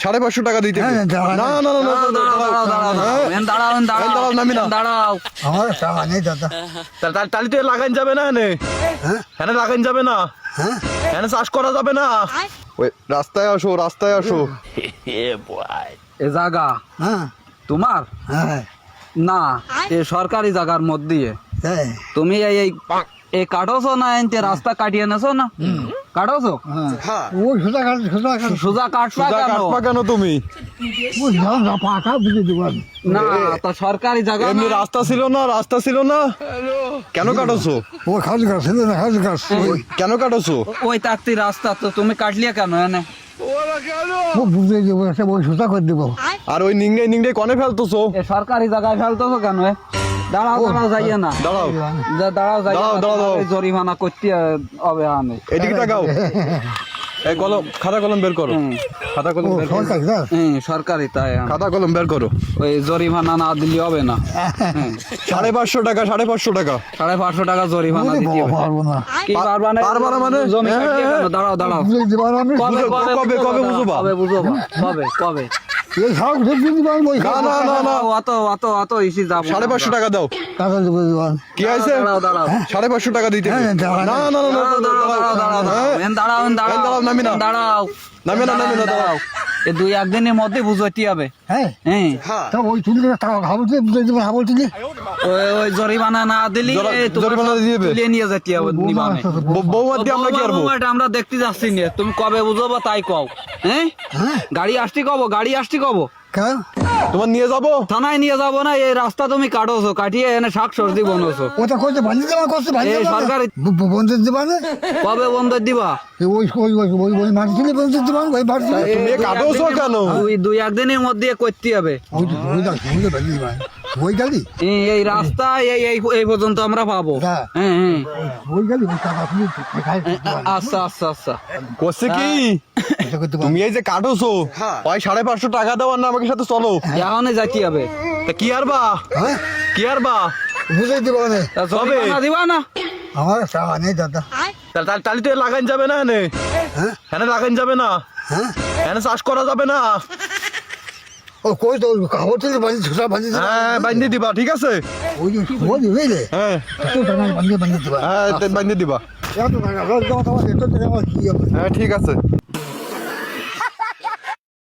550 টাকা দিতে হবে। না না না না, দাঁড়াও, নামি না। আমার টাকা নেই দাদা। তাহলে তো লাগান যাবে না এনে, এনে লাগান যাবে না, এনে চাষ করা যাবে না। ওই রাস্তায় আসো, রাস্তায় আসো। এ জায়গা হ্যাঁ তোমার হ্যাঁ না, এ সরকারি জায়গার মধ্যে হ্যাঁ তুমি এই কাটোছো না, এনতে রাস্তা কাটিয়ে নেছো না, কাটোছো ওই সোজা কাট সোজা কাট সোজা কাটবা সুজা কেন? কাটবা কেন তুমি? ওই না পাকা বুঝে দেবেন। না তো সরকারি জায়গা এমনি না। রাস্তা ছিল না, রাস্তা ছিল না, কেন কাটোছো? ও খাওয়া গাছ ছিল না খাওয়া গাছ কেন কাটোছো? ওই তাকতি রাস্তা তো তুমি কাটলিয়া কেন এনে? ও বুঝে দেবো একটা ওই সোজা করে দেবো। আর ওই নিংড়ে নিংড়ে কনে ফেলতেছো? এ সরকারি জায়গায় ফেলতেছো কেন? দাঁড়াও দাঁড়াও, যাইয়ে না, দাঁড়াও, দাঁড়াও যাইয়ে দাঁড়াও, না, দাঁড়াও। তোমার এই জরিমানা করতে হবে আমি। এদিকে তাকাও। এই কলম, খাতা কলম বের করো, খাতা কলম বের করো, সরকার না সরকারি তাই খাতা কলম বের করো। ওই জরিমানা না দিলে হবে না। 550 টাকা, 550 টাকা। 550 টাকা জরিমানা দিতে হবে। পারবো না কি পারবা না? পারবা না মানে? জমি কাটলিয়া কেন? দাঁড়াও দাঁড়াও, বুঝে দেবো আমি কবে কবে বুঝবা? কবে বুঝবা? কবে কবে? এই সব বুঝে দেবেন ওই না না না না, অত অত অত ইসি যাব না। 550 টাকা দাও। টাকা দেবো দেবেন। কি আছে? দাঁড়াও দাঁড়াও, 550 টাকা দিতে হবে। হ্যাঁ, দাঁড়াও। না না না না, দাঁড়াও দাঁড়াও, নামি না। দাঁড়াও, নামি না, নামি না, দাঁড়াও। এই 2-1 দিনের মধ্যে বুঝতে হবে। হ্যাঁ হ্যাঁ, তো ওই তুলি টাকা খাবো বুঝে দেবেন খাবো তুলি ওই জরিমানা না দিলে জরিমানা দিয়ে দেবে। তুলে নিয়ে যেতে হবে নিবানে। বৌমা দিয়ে আমরা কি করবো? এটা আমরা দেখতে যাচ্ছি না, তুমি কবে বুঝবো তাই কও। হ্যাঁ, গাড়ি আসতে কব, গাড়ি আসতে কব, কেন তোমার নিয়ে যাবো? থানায় নিয়ে যাবো না? এই রাস্তা তুমি কাটোছো, কাটিয়ে এনে শাক সবজি বনোছো। ওটা করতে বানিয়ে দেওয়া করতে বানিয়ে এই সরকারি- বন্ধ দেবেন কবে বন্ধ দিবা? ওই ওই ওই ওই ওই মাটি তুলে বন্ধ দেবেন ওই বাড়ি তুমি কাটোছো কেন? 2-1 দিনের মধ্যে করতে হবে। ওই ওই দাও ওই বানিয়ে দেবেন ওই গাড়ি এই রাস্তা এই এই এই পর্যন্ত আমরা পাবো। হ্যাঁ। হ্যাঁ হ্যাঁ, ওই গাড়ি ওই টাকা তুলে খাই আচ্ছা আচ্ছা আচ্ছা। করছে কি? এটা করতে তুমি এই যে কাটোছো, ওই 550 টাকা দেওয়ার না, আমাকে সাথে চলো। এখনই যাইতে হবে। তা কি আর বা, হ্যাঁ কি আর বা? বুঝে দেবেন তা জরিমানা দিবা না? আমার টাকা নেই দাদা তাহলে তো লাগান যাবে না এনে, হ্যাঁ এনে লাগান যাবে না, হ্যাঁ এনে চাষ করা যাবে না। ও কই তো খাবো তুলে বানিয়ে ছোটা বানিয়ে হ্যাঁ, বান্ধে দিবা, ঠিক আছে? ওই যে ওই বুঝলে হ্যাঁ তো টাকা বানিয়ে বানিয়ে দেবেন হ্যাঁ, বান্ধে দিবা। এত টাকা রোজ দাও তো এত টাকা কি হবে হ্যাঁ, ঠিক আছে।